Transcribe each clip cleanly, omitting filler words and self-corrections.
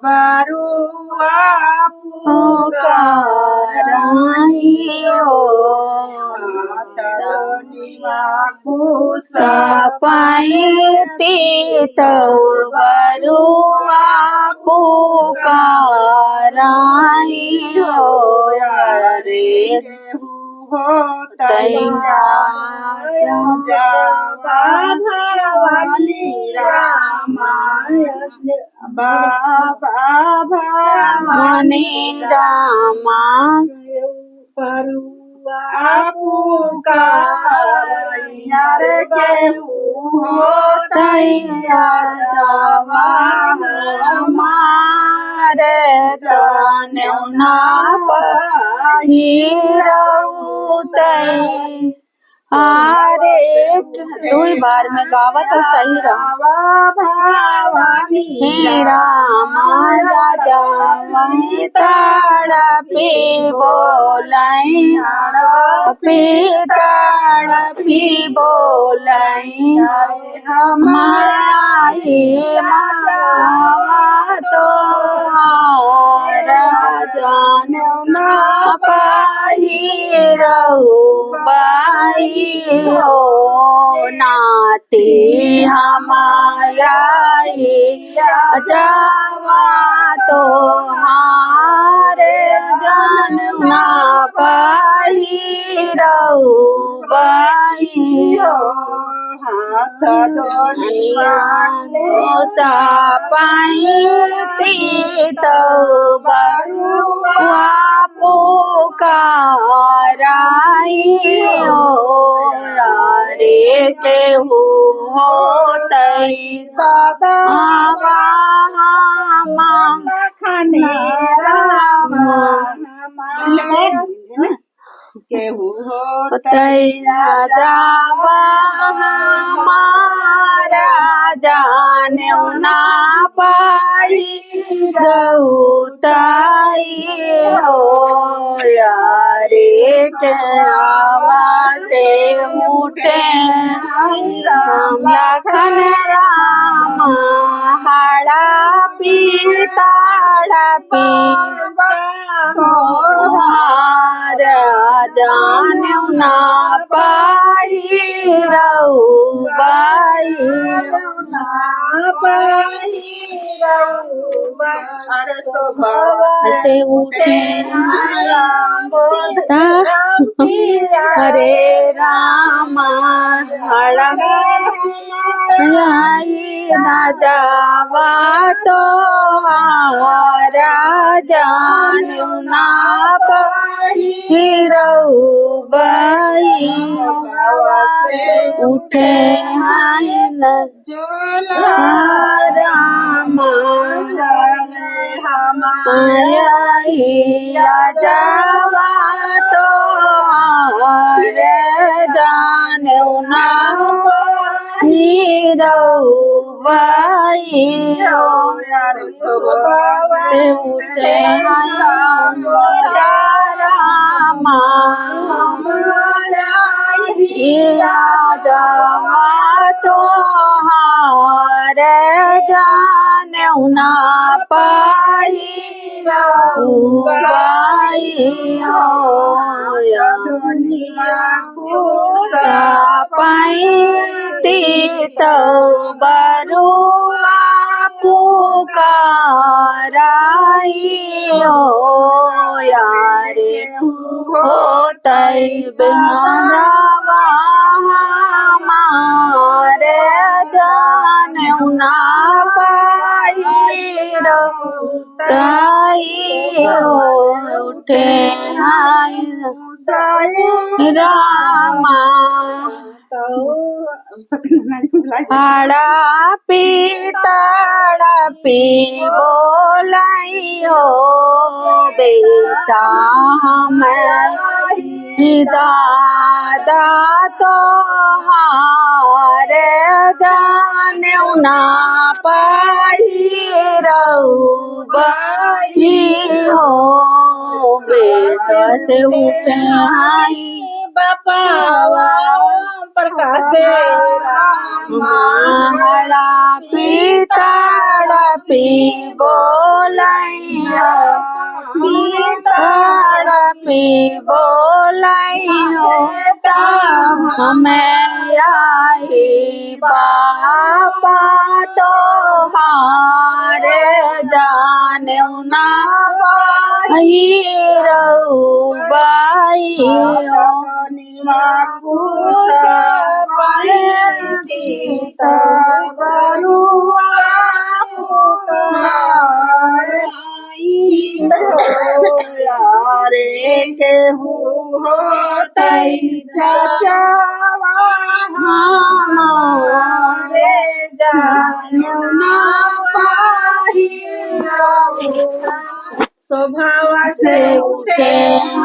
बरुआ पुकाराइयो सपाइती तो बरुआ पुकाराइयो रे भवानी बाबा भवानी रामा पुकार के तैया जावा हमारे जाने ना पाही अरे दुई बार में गावा तो सही रहा भवानी रामा राजा वही ताड़ा पी बोलाई ताड़ा पी बोलाई हमारी मावा तो राजा ना पाही रहू बाई हो नाती हमाया जावा तो हारे जान ना पाई रहू बाई हो हाथ दोलिया पाई तो बरुआ पुकाराइयो रे केहू होतै दादा खने राम केहू होतै जावा हमारा जाने ना पाई रहूताई हो यारे के आवासे उठे राम लखन राम हाड़ा पीताड़ा पी जाने ना पाई रहू बाई से उठे हरे रामा ना जावा तो राजान ना पाही रहू बाई उठे रामा माया जावा तो रे जाने ना रहू बाई से उठे रामा जावा तो हारे जाने ना पाई रहू बाई हो दुनिया को सपाइती तो बरुआ पुकाराइयो यारे होतै बिहावा हमारे जाने ना पाई रहूताई हो उठे रामा हाड़ा पी बोलाइयो बेटा हमारी दादा तो हारे जाने ना पाई रहू बाई हो बेटा से उठे बापावा प्रकाशे माला पितड़ पी बोलैया पितड़ पी बोलैया हमें आई बापा तो हारे जाने ना पाही रउबाई रे केहू होतई चाचा रे जानना पाही स्वभाव से उठे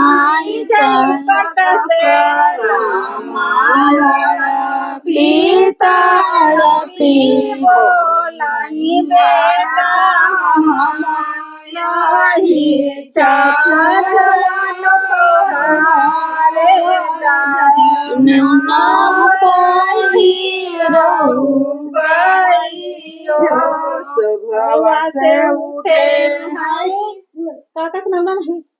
आई चंपत से पितड़ पी बोलाई बेटा हमारी चाचा चलो तोहारे जाने ना पाही स्वभाव से उठे काका का नाम है